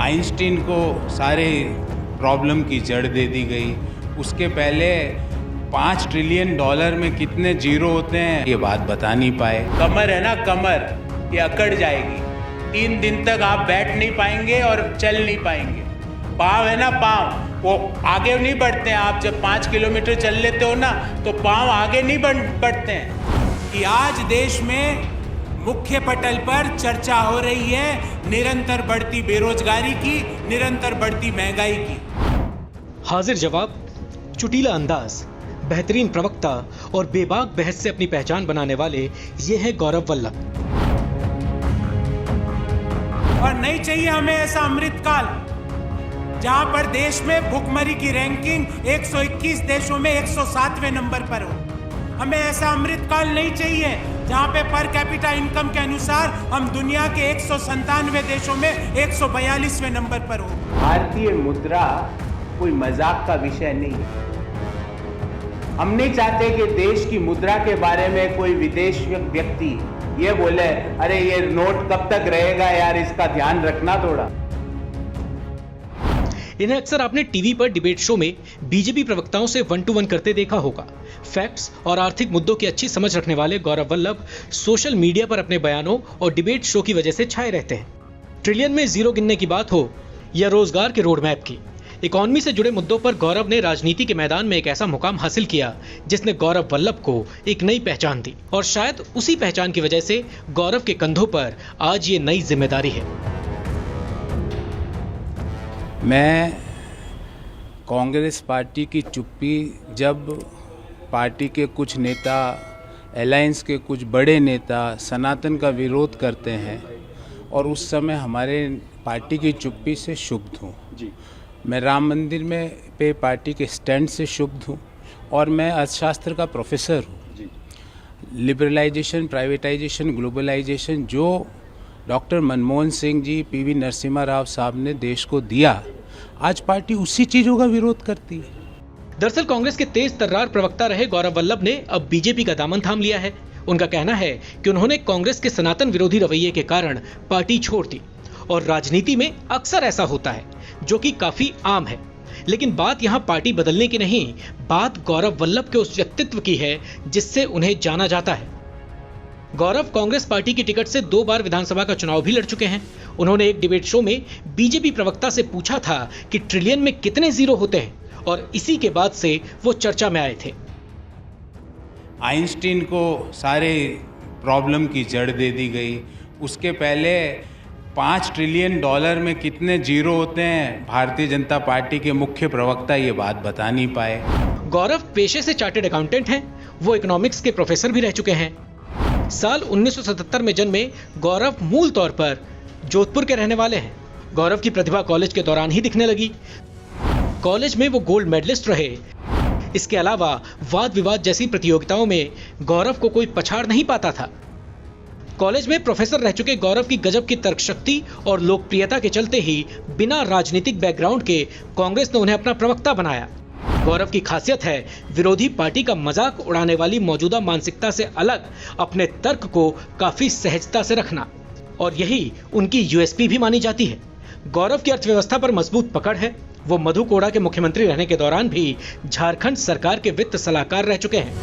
Einstein को सारे problem की जड़ दे दी गई। उसके पहले $5 ट्रिलियन में कितने जीरो होते हैं ये बात बता नहीं पाए। कमर है ना, कमर ये अकड़ जाएगी। 3 दिन तक आप बैठ नहीं पाएंगे और चल नहीं पाएंगे। पाँव है ना, पाँव वो आगे नहीं बढ़ते हैं। आप जब 5 किलोमीटर चल लेते हो ना तो पाँव आगे नहीं बढ़ते हैं। कि आज देश में मुख्य पटल पर चर्चा हो रही है निरंतर बढ़ती बेरोजगारी की, निरंतर बढ़ती महंगाई की। हाजिर जवाब, चुटीला अंदाज, बेहतरीन प्रवक्ता और बेबाक बहस से अपनी पहचान बनाने वाले ये हैं गौरव वल्लभ। और नहीं चाहिए हमें ऐसा अमृतकाल जहां पर देश में भुखमरी की रैंकिंग 121 देशों में 107वें नंबर पर हो। हमें ऐसा अमृतकाल नहीं चाहिए जहां पे पर कैपिटा इनकम के अनुसार हम दुनिया के 197 देशों में 142वें नंबर पर हो। भारतीय मुद्रा कोई मजाक का विषय नहीं है। हम नहीं चाहते कि देश की मुद्रा के बारे में कोई विदेश व्यक्ति ये बोले अरे ये नोट कब तक रहेगा यार, इसका ध्यान रखना थोड़ा। इन्हें अक्सर आपने टीवी पर डिबेट शो में बीजेपी प्रवक्ताओं से 1-to-1 करते देखा होगा। फैक्ट्स और आर्थिक मुद्दों की अच्छी समझ रखने वाले गौरव वल्लभ सोशल मीडिया पर अपने बयानों और डिबेट शो की वजह से छाए रहते हैं। ट्रिलियन में जीरो गिनने की बात हो या रोजगार के रोड मैप की, इकोनॉमी से जुड़े मुद्दों पर गौरव ने राजनीति के मैदान में एक ऐसा मुकाम हासिल किया जिसने गौरव वल्लभ को एक नई पहचान दी। और शायद उसी पहचान की वजह से गौरव के कंधों पर आज ये नई जिम्मेदारी है। मैं कांग्रेस पार्टी की चुप्पी, जब पार्टी के कुछ नेता, अलायंस के कुछ बड़े नेता सनातन का विरोध करते हैं और उस समय हमारे पार्टी की चुप्पी से क्षुब्ध हूँ। मैं राम मंदिर में पे पार्टी के स्टैंड से क्षुब्ध हूँ और मैं अर्थशास्त्र का प्रोफेसर हूँ। लिबरलाइजेशन, प्राइवेटाइजेशन, ग्लोबलाइजेशन जो डॉक्टर मनमोहन सिंह जी, पीवी नरसिम्हा राव साहब ने देश को दिया, आज पार्टी उसी चीजों का विरोध करती है। दरअसल कांग्रेस के तेज तर्रार प्रवक्ता रहे गौरव वल्लभ ने अब बीजेपी का दामन थाम लिया है। उनका कहना है कि उन्होंने कांग्रेस के सनातन विरोधी रवैये के कारण पार्टी छोड़ दी और राजनीति में अक्सर ऐसा होता है, जो कि काफी आम है। लेकिन बात यहाँ पार्टी बदलने की नहीं, बात गौरव वल्लभ के उस व्यक्तित्व की है जिससे उन्हें जाना जाता है। गौरव कांग्रेस पार्टी की टिकट से 2 बार विधानसभा का चुनाव भी लड़ चुके हैं। उन्होंने एक डिबेट शो में बीजेपी प्रवक्ता से पूछा था कि ट्रिलियन में कितने जीरो होते हैं और इसी के बाद से वो चर्चा में आए थे। आइंस्टीन को सारे प्रॉब्लम की जड़ दे दी गई। उसके पहले $5 ट्रिलियन में कितने जीरो होते हैं, भारतीय जनता पार्टी के मुख्य प्रवक्ता ये बात बता नहीं पाए। गौरव पेशे से चार्टर्ड अकाउंटेंट हैं। वो इकोनॉमिक्स के प्रोफेसर भी रह चुके हैं। साल 1977 में जन्मे गौरव मूल तौर पर जोधपुर के रहने वाले हैं। गौरव की प्रतिभा कॉलेज के दौरान ही दिखने लगी। कॉलेज में वो गोल्ड मेडलिस्ट रहे। इसके अलावा वाद विवाद जैसी प्रतियोगिताओं में गौरव को कोई पछाड़ नहीं पाता था। कॉलेज में प्रोफेसर रह चुके गौरव की गजब की तर्क शक्ति और लोकप्रियता के चलते ही बिना राजनीतिक बैकग्राउंड के कांग्रेस ने उन्हें अपना प्रवक्ता बनाया। गौरव की खासियत है विरोधी पार्टी का मजाक उड़ाने वाली मौजूदा मानसिकता से अलग अपने तर्क को काफी सहजता से रखना, और यही उनकी यूएसपी भी मानी जाती है। गौरव की अर्थव्यवस्था पर मजबूत पकड़ है। वो मधु कोड़ा के मुख्यमंत्री रहने के दौरान भी झारखंड सरकार के वित्त सलाहकार रह चुके हैं।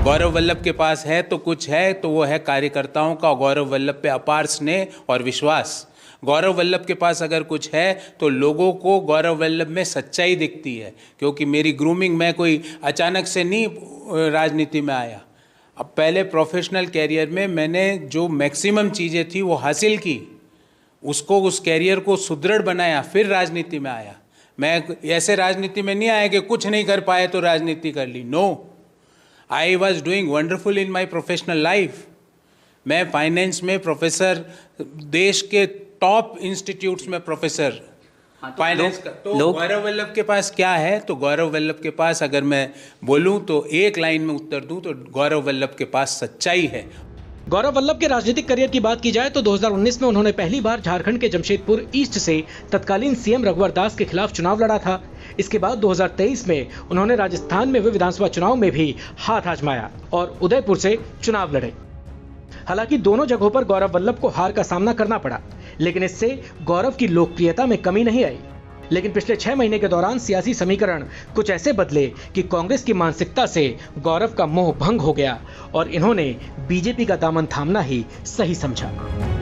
गौरव वल्लभ के पास है तो कुछ है, तो वो है कार्यकर्ताओं का गौरव वल्लभ पे अपार स्नेह और विश्वास। गौरव वल्लभ के पास अगर कुछ है तो लोगों को गौरव वल्लभ में सच्चाई दिखती है, क्योंकि मेरी ग्रूमिंग, मैं कोई अचानक से नहीं राजनीति में आया। अब पहले प्रोफेशनल कैरियर में मैंने जो मैक्सिमम चीज़ें थी वो हासिल की, उसको, उस कैरियर को सुदृढ़ बनाया, फिर राजनीति में आया। मैं ऐसे राजनीति में नहीं आया कि कुछ नहीं कर पाए तो राजनीति कर ली। No, I was doing wonderful in my professional life. मैं फाइनेंस में प्रोफेसर, देश के टॉप इंस्टीट्यूट्स में प्रोफेसर फाइनेंस का। तो गौरव वल्लभ के पास क्या है? तो गौरव वल्लभ के पास, अगर मैं बोलूं तो एक लाइन में उत्तर दूं, तो गौरव वल्लभ के पास सच्चाई है। गौरव वल्लभ के राजनीतिक करियर की बात की जाए तो 2019 में उन्होंने पहली बार झारखंड के जमशेदपुर ईस्ट से तत्कालीन सीएम रघुवर दास के खिलाफ चुनाव लड़ा था। इसके बाद 2023 में उन्होंने राजस्थान में हुए विधानसभा चुनाव में भी हाथ आजमाया और उदयपुर से चुनाव लड़े। हालांकि दोनों जगहों पर गौरव वल्लभ को हार का सामना करना पड़ा। लेकिन इससे गौरव की लोकप्रियता में कमी नहीं आई। लेकिन पिछले 6 महीने के दौरान सियासी समीकरण कुछ ऐसे बदले कि कांग्रेस की मानसिकता से गौरव का मोह भंग हो गया और इन्होंने बीजेपी का दामन थामना ही सही समझा।